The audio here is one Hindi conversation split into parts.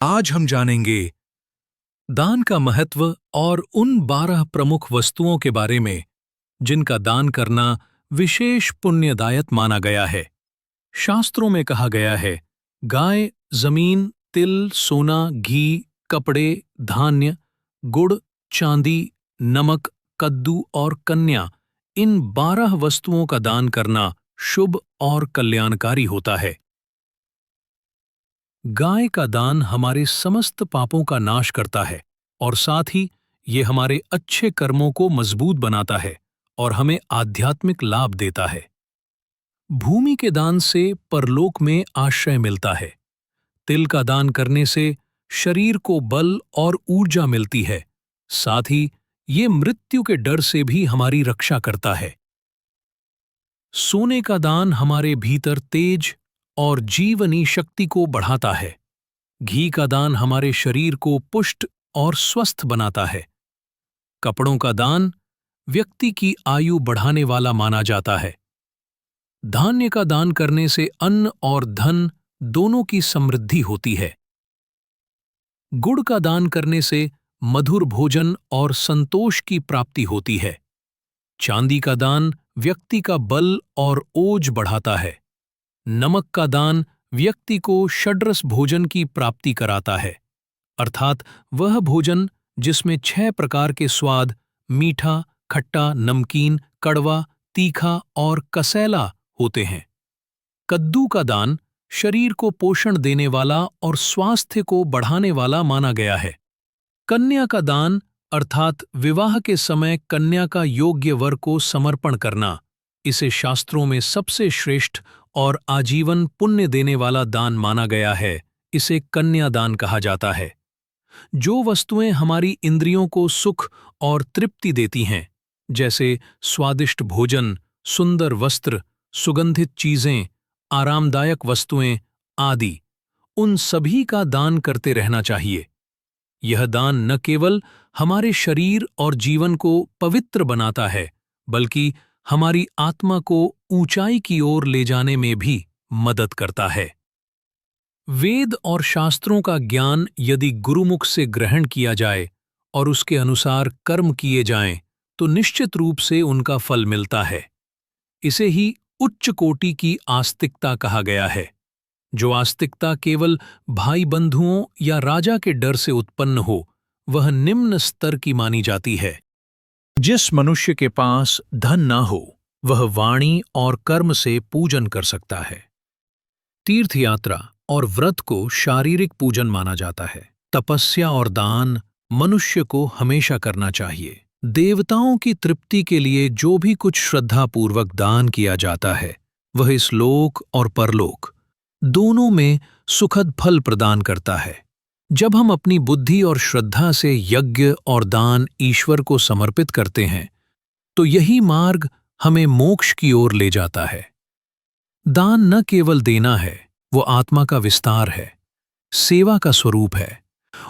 आज हम जानेंगे दान का महत्व और उन 12 प्रमुख वस्तुओं के बारे में जिनका दान करना विशेष पुण्यदायक माना गया है। शास्त्रों में कहा गया है, गाय, जमीन, तिल, सोना, घी, कपड़े, धान्य, गुड़, चांदी, नमक, कद्दू और कन्या, इन 12 वस्तुओं का दान करना शुभ और कल्याणकारी होता है। गाय का दान हमारे समस्त पापों का नाश करता है और साथ ही ये हमारे अच्छे कर्मों को मजबूत बनाता है और हमें आध्यात्मिक लाभ देता है। भूमि के दान से परलोक में आश्रय मिलता है। तिल का दान करने से शरीर को बल और ऊर्जा मिलती है। साथ ही ये मृत्यु के डर से भी हमारी रक्षा करता है। सोने का दान हमारे भीतर तेज और जीवनी शक्ति को बढ़ाता है। घी का दान हमारे शरीर को पुष्ट और स्वस्थ बनाता है। कपड़ों का दान व्यक्ति की आयु बढ़ाने वाला माना जाता है। धान्य का दान करने से अन्न और धन दोनों की समृद्धि होती है। गुड़ का दान करने से मधुर भोजन और संतोष की प्राप्ति होती है। चांदी का दान व्यक्ति का बल और ओज बढ़ाता है। नमक का दान व्यक्ति को षड्रस भोजन की प्राप्ति कराता है, अर्थात वह भोजन जिसमें 6 प्रकार के स्वाद मीठा, खट्टा, नमकीन, कड़वा, तीखा और कसैला होते हैं। कद्दू का दान शरीर को पोषण देने वाला और स्वास्थ्य को बढ़ाने वाला माना गया है। कन्या का दान अर्थात विवाह के समय कन्या का योग्य वर को समर्पण करना, इसे शास्त्रों में सबसे श्रेष्ठ और आजीवन पुण्य देने वाला दान माना गया है। इसे कन्यादान कहा जाता है। जो वस्तुएं हमारी इंद्रियों को सुख और तृप्ति देती हैं, जैसे स्वादिष्ट भोजन, सुंदर वस्त्र, सुगंधित चीजें, आरामदायक वस्तुएं आदि, उन सभी का दान करते रहना चाहिए। यह दान न केवल हमारे शरीर और जीवन को पवित्र बनाता है, बल्कि हमारी आत्मा को ऊंचाई की ओर ले जाने में भी मदद करता है। वेद और शास्त्रों का ज्ञान यदि गुरुमुख से ग्रहण किया जाए और उसके अनुसार कर्म किए जाएं, तो निश्चित रूप से उनका फल मिलता है। इसे ही उच्च कोटि की आस्तिकता कहा गया है। जो आस्तिकता केवल भाई बंधुओं या राजा के डर से उत्पन्न हो, वह निम्न स्तर की मानी जाती है। जिस मनुष्य के पास धन ना हो, वह वाणी और कर्म से पूजन कर सकता है। तीर्थयात्रा और व्रत को शारीरिक पूजन माना जाता है। तपस्या और दान मनुष्य को हमेशा करना चाहिए। देवताओं की तृप्ति के लिए जो भी कुछ श्रद्धापूर्वक दान किया जाता है, वह इस लोक और परलोक दोनों में सुखद फल प्रदान करता है। जब हम अपनी बुद्धि और श्रद्धा से यज्ञ और दान ईश्वर को समर्पित करते हैं, तो यही मार्ग हमें मोक्ष की ओर ले जाता है। दान न केवल देना है, वो आत्मा का विस्तार है, सेवा का स्वरूप है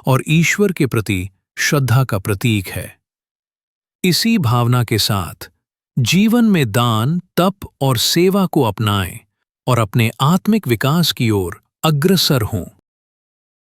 और ईश्वर के प्रति श्रद्धा का प्रतीक है। इसी भावना के साथ जीवन में दान, तप और सेवा को अपनाएं और अपने आत्मिक विकास की ओर अग्रसर हों।